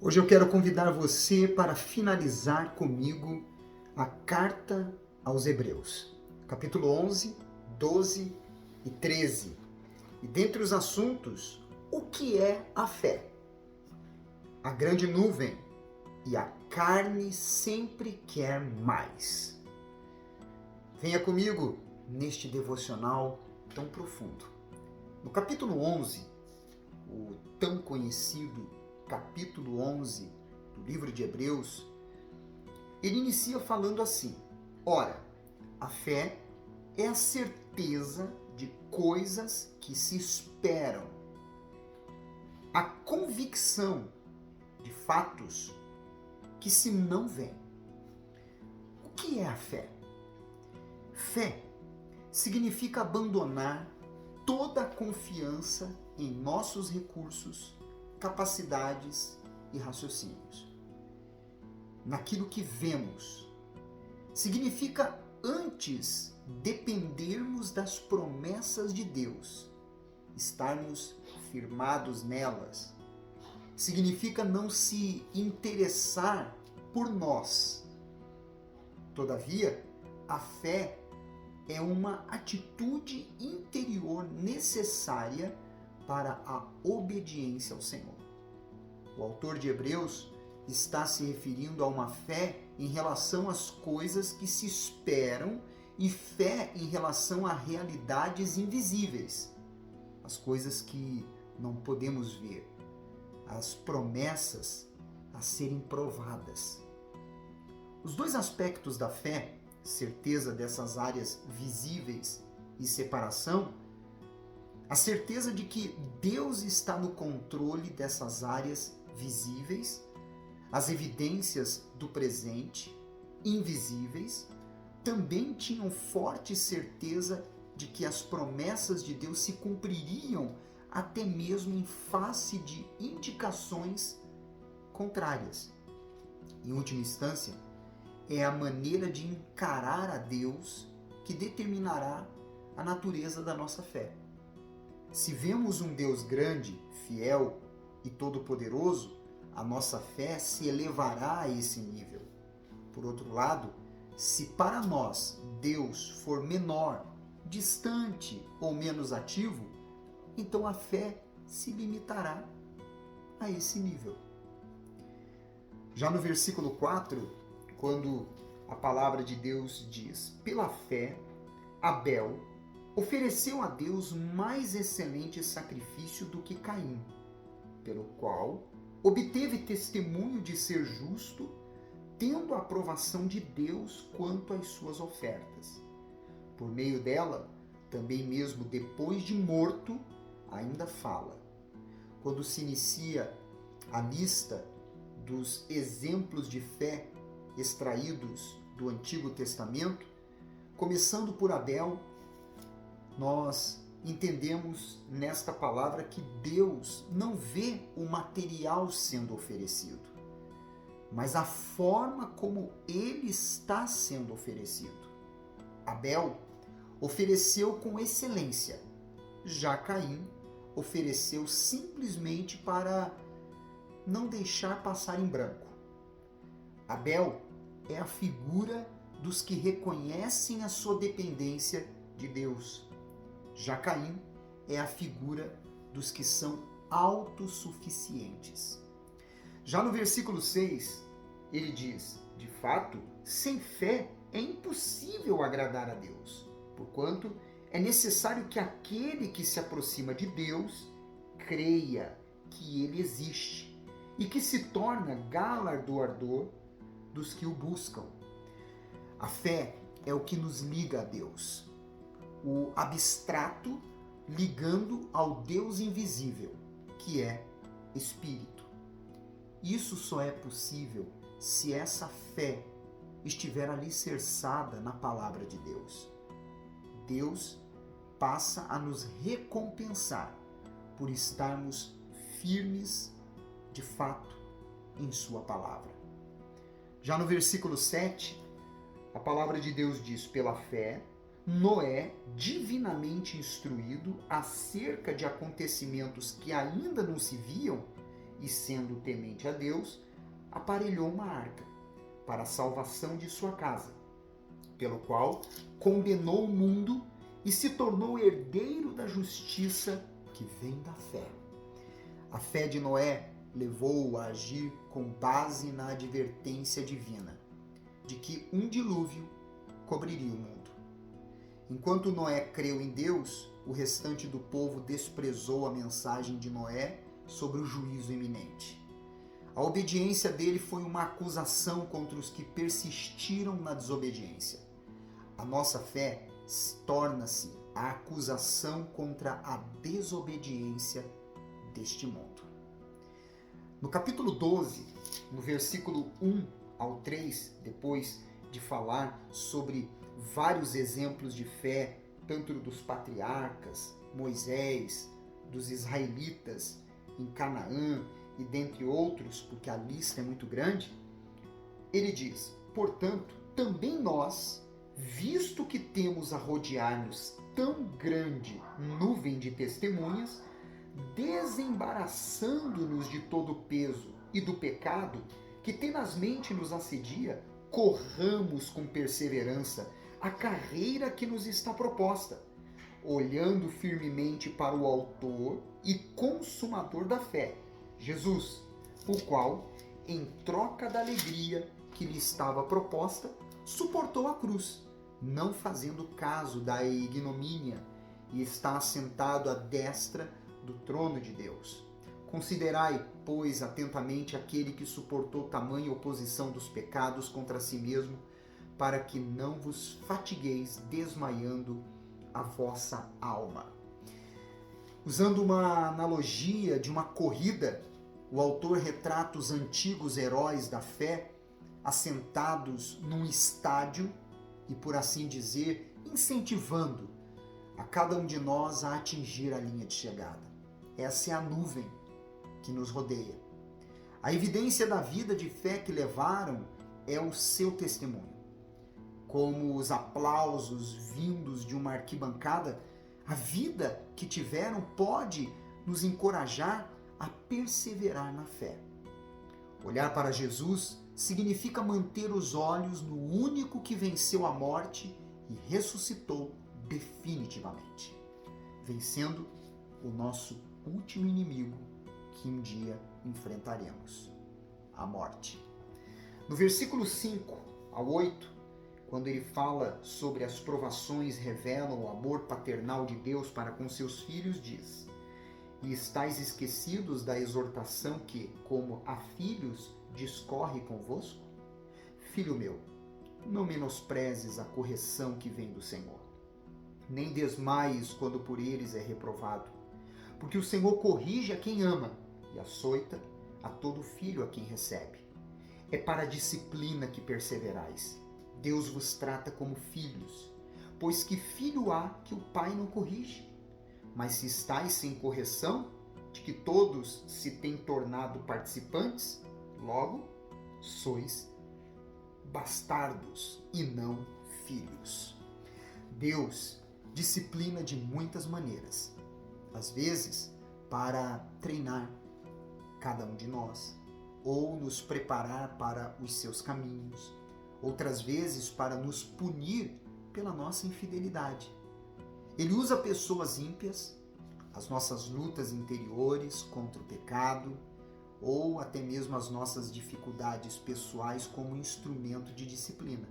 Hoje eu quero convidar você para finalizar comigo a carta aos Hebreus, capítulo 11, 12 e 13. E dentre os assuntos, o que é a fé? A grande nuvem e a carne sempre quer mais. Venha comigo neste devocional tão profundo. No capítulo 11, o tão conhecido capítulo 11 do livro de Hebreus, ele inicia falando assim: ora, a fé é a certeza de coisas que se esperam, a convicção de fatos que se não veem. O que é a fé? Fé significa abandonar toda a confiança em nossos recursos, capacidades e raciocínios. Naquilo que vemos. Significa antes dependermos das promessas de Deus, estarmos firmados nelas. Significa não se interessar por nós. Todavia, a fé é uma atitude interior necessária para a obediência ao Senhor. O autor de Hebreus está se referindo a uma fé em relação às coisas que se esperam e fé em relação a realidades invisíveis, as coisas que não podemos ver, as promessas a serem provadas. Os dois aspectos da fé, certeza dessas áreas visíveis e separação, a certeza de que Deus está no controle dessas áreas visíveis, as evidências do presente, invisíveis, também tinham forte certeza de que as promessas de Deus se cumpririam até mesmo em face de indicações contrárias. Em última instância, é a maneira de encarar a Deus que determinará a natureza da nossa fé. Se vemos um Deus grande, fiel e todo-poderoso, a nossa fé se elevará a esse nível. Por outro lado, se para nós Deus for menor, distante ou menos ativo, então a fé se limitará a esse nível. Já no versículo 4, quando a palavra de Deus diz: pela fé, Abel ofereceu a Deus mais excelente sacrifício do que Caim, pelo qual obteve testemunho de ser justo, tendo a aprovação de Deus quanto às suas ofertas. Por meio dela, também mesmo depois de morto, ainda fala. Quando se inicia a lista dos exemplos de fé extraídos do Antigo Testamento, começando por Abel, nós entendemos nesta palavra que Deus não vê o material sendo oferecido, mas a forma como ele está sendo oferecido. Abel ofereceu com excelência, já Caim ofereceu simplesmente para não deixar passar em branco. Abel é a figura dos que reconhecem a sua dependência de Deus. Já Caim é a figura dos que são autossuficientes. Já no versículo 6, ele diz: de fato, sem fé é impossível agradar a Deus, porquanto é necessário que aquele que se aproxima de Deus creia que ele existe e que se torna galardoador dos que o buscam. A fé é o que nos liga a Deus. O abstrato ligando ao Deus invisível, que é Espírito. Isso só é possível se essa fé estiver alicerçada na palavra de Deus. Deus passa a nos recompensar por estarmos firmes, de fato, em sua palavra. Já no versículo 7, a palavra de Deus diz: pela fé, Noé, divinamente instruído acerca de acontecimentos que ainda não se viam, e sendo temente a Deus, aparelhou uma arca para a salvação de sua casa, pelo qual condenou o mundo e se tornou herdeiro da justiça que vem da fé. A fé de Noé levou-o a agir com base na advertência divina de que um dilúvio cobriria o mundo. Enquanto Noé creu em Deus, o restante do povo desprezou a mensagem de Noé sobre o juízo iminente. A obediência dele foi uma acusação contra os que persistiram na desobediência. A nossa fé torna-se a acusação contra a desobediência deste mundo. No capítulo 12, no versículo 1 ao 3, depois de falar sobre vários exemplos de fé, tanto dos patriarcas, Moisés, dos israelitas em Canaã e dentre outros, porque a lista é muito grande, ele diz: portanto, também nós, visto que temos a rodear-nos tão grande nuvem de testemunhas, desembaraçando-nos de todo o peso e do pecado que tenazmente nos assedia, corramos com perseverança a carreira que nos está proposta, olhando firmemente para o autor e consumador da fé, Jesus, o qual, em troca da alegria que lhe estava proposta, suportou a cruz, não fazendo caso da ignomínia, e está assentado à destra do trono de Deus. Considerai, pois, atentamente aquele que suportou tamanha oposição dos pecados contra si mesmo, para que não vos fatigueis desmaiando a vossa alma. Usando uma analogia de uma corrida, o autor retrata os antigos heróis da fé assentados num estádio e, por assim dizer, incentivando a cada um de nós a atingir a linha de chegada. Essa é a nuvem que nos rodeia. A evidência da vida de fé que levaram é o seu testemunho. Como os aplausos vindos de uma arquibancada, a vida que tiveram pode nos encorajar a perseverar na fé. Olhar para Jesus significa manter os olhos no único que venceu a morte e ressuscitou definitivamente, vencendo o nosso último inimigo que um dia enfrentaremos, a morte. No versículo 5 ao 8, quando ele fala sobre as provações revelam o amor paternal de Deus para com seus filhos, diz: e estáis esquecidos da exortação que, como a filhos, discorre convosco? Filho meu, não menosprezes a correção que vem do Senhor, nem desmaies quando por eles é reprovado, porque o Senhor corrige a quem ama e açoita a todo filho a quem recebe. É para a disciplina que perseverais. Deus vos trata como filhos, pois que filho há que o pai não corrige? Mas se estáis sem correção, de que todos se têm tornado participantes, logo sois bastardos e não filhos. Deus disciplina de muitas maneiras, às vezes para treinar cada um de nós, ou nos preparar para os seus caminhos, outras vezes para nos punir pela nossa infidelidade. Ele usa pessoas ímpias, as nossas lutas interiores contra o pecado, ou até mesmo as nossas dificuldades pessoais como instrumento de disciplina.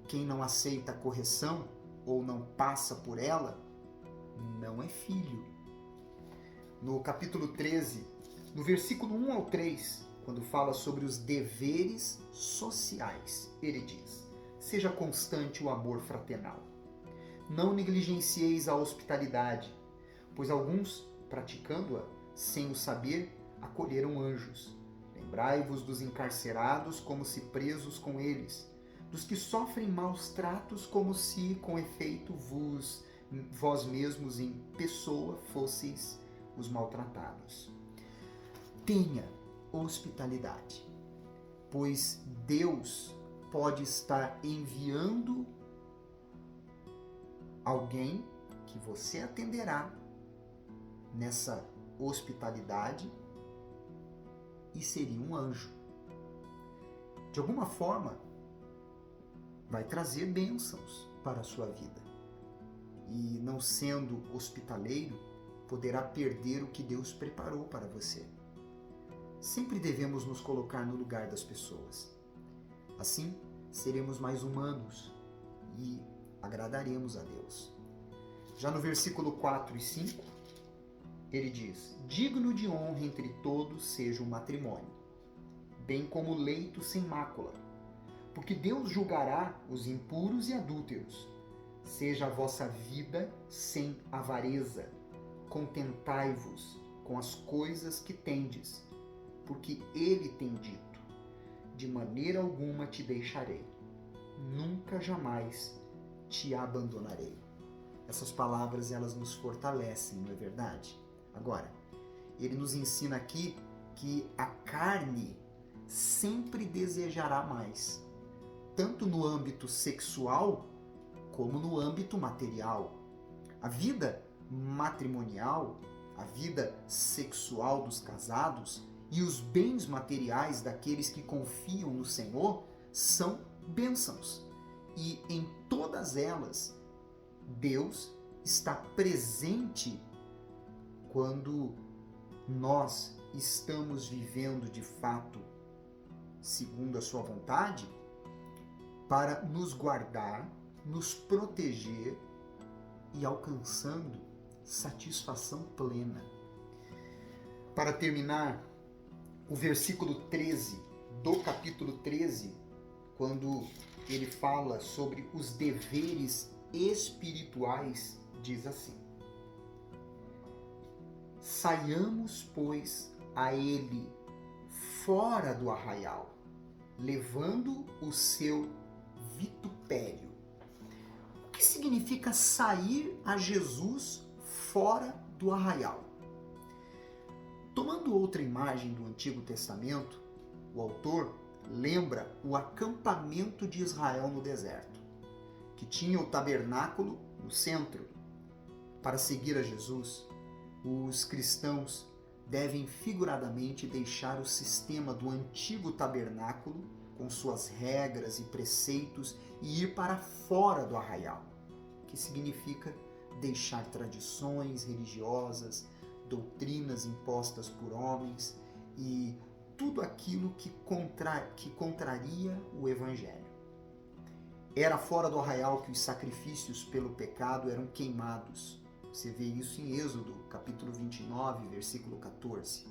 Quem não aceita a correção ou não passa por ela, não é filho. No capítulo 13, no versículo 1 ao 3, quando fala sobre os deveres sociais, ele diz: seja constante o amor fraternal. Não negligencieis a hospitalidade, pois alguns, praticando-a sem o saber, acolheram anjos. Lembrai-vos dos encarcerados como se presos com eles, dos que sofrem maus tratos como se, com efeito, vós mesmos em pessoa fosseis os maltratados. Tenha hospitalidade, pois Deus pode estar enviando alguém que você atenderá nessa hospitalidade e seria um anjo. De alguma forma, vai trazer bênçãos para a sua vida. E não sendo hospitaleiro, poderá perder o que Deus preparou para você. Sempre devemos nos colocar no lugar das pessoas. Assim, seremos mais humanos e agradaremos a Deus. Já no versículo 4 e 5, ele diz: digno de honra entre todos seja o matrimônio, bem como o leito sem mácula, porque Deus julgará os impuros e adúlteros. Seja a vossa vida sem avareza, contentai-vos com as coisas que tendes, porque ele tem dito: de maneira alguma te deixarei, nunca jamais te abandonarei. Essas palavras, elas nos fortalecem, não é verdade? Agora, ele nos ensina aqui que a carne sempre desejará mais, tanto no âmbito sexual como no âmbito material. A vida matrimonial, a vida sexual dos casados e os bens materiais daqueles que confiam no Senhor são bênçãos. E em todas elas, Deus está presente quando nós estamos vivendo de fato segundo a sua vontade, para nos guardar, nos proteger e alcançando satisfação plena. Para terminar, o versículo 13 do capítulo 13, quando ele fala sobre os deveres espirituais, diz assim: saiamos, pois, a ele fora do arraial, levando o seu vitupério. O que significa sair a Jesus fora do arraial? Tomando outra imagem do Antigo Testamento, o autor lembra o acampamento de Israel no deserto, que tinha o tabernáculo no centro. Para seguir a Jesus, os cristãos devem figuradamente deixar o sistema do antigo tabernáculo, com suas regras e preceitos, e ir para fora do arraial, que significa deixar tradições religiosas, doutrinas impostas por homens e tudo aquilo que contraria o Evangelho. Era fora do arraial que os sacrifícios pelo pecado eram queimados. Você vê isso em Êxodo, capítulo 29, versículo 14.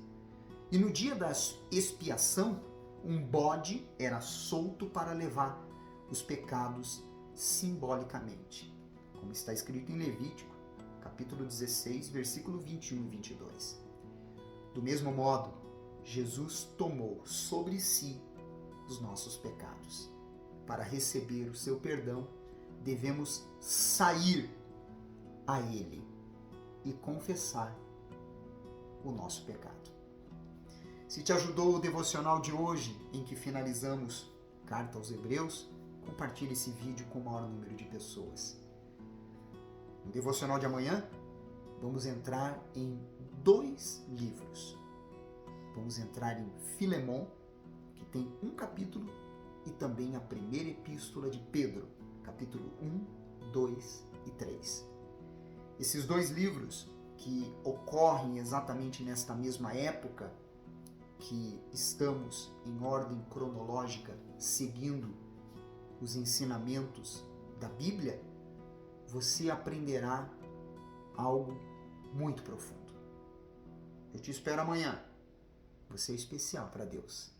E no dia da expiação, um bode era solto para levar os pecados simbolicamente, como está escrito em Levítico, capítulo 16, versículo 21 e 22. Do mesmo modo, Jesus tomou sobre si os nossos pecados. Para receber o seu perdão, devemos sair a Ele e confessar o nosso pecado. Se te ajudou o devocional de hoje, em que finalizamos Carta aos Hebreus, compartilhe esse vídeo com o maior número de pessoas. No devocional de amanhã, vamos entrar em 2 livros. Vamos entrar em Filemon, que tem 1 capítulo, e também a primeira epístola de Pedro, capítulo 1, 2 e 3. Esses 2 livros, que ocorrem exatamente nesta mesma época, que estamos em ordem cronológica, seguindo os ensinamentos da Bíblia, você aprenderá algo muito profundo. Eu te espero amanhã. Você é especial para Deus.